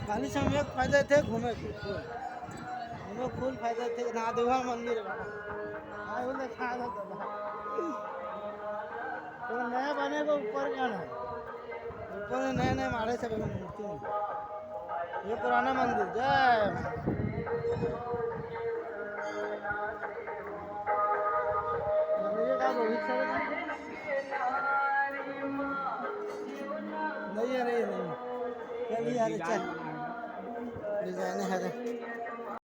खाली समय एक फायदा थे घूमे के घूमे फुल फायदा थे ना देवा मंदिर आए बोले खा लो तो नया बने को ऊपर क्या है ऊपर नए नए मारे सब मूर्ति ये पुराना मंदिर जय ये का रोहित सर नहीं है नहीं चलिए यार चल डिजाइन है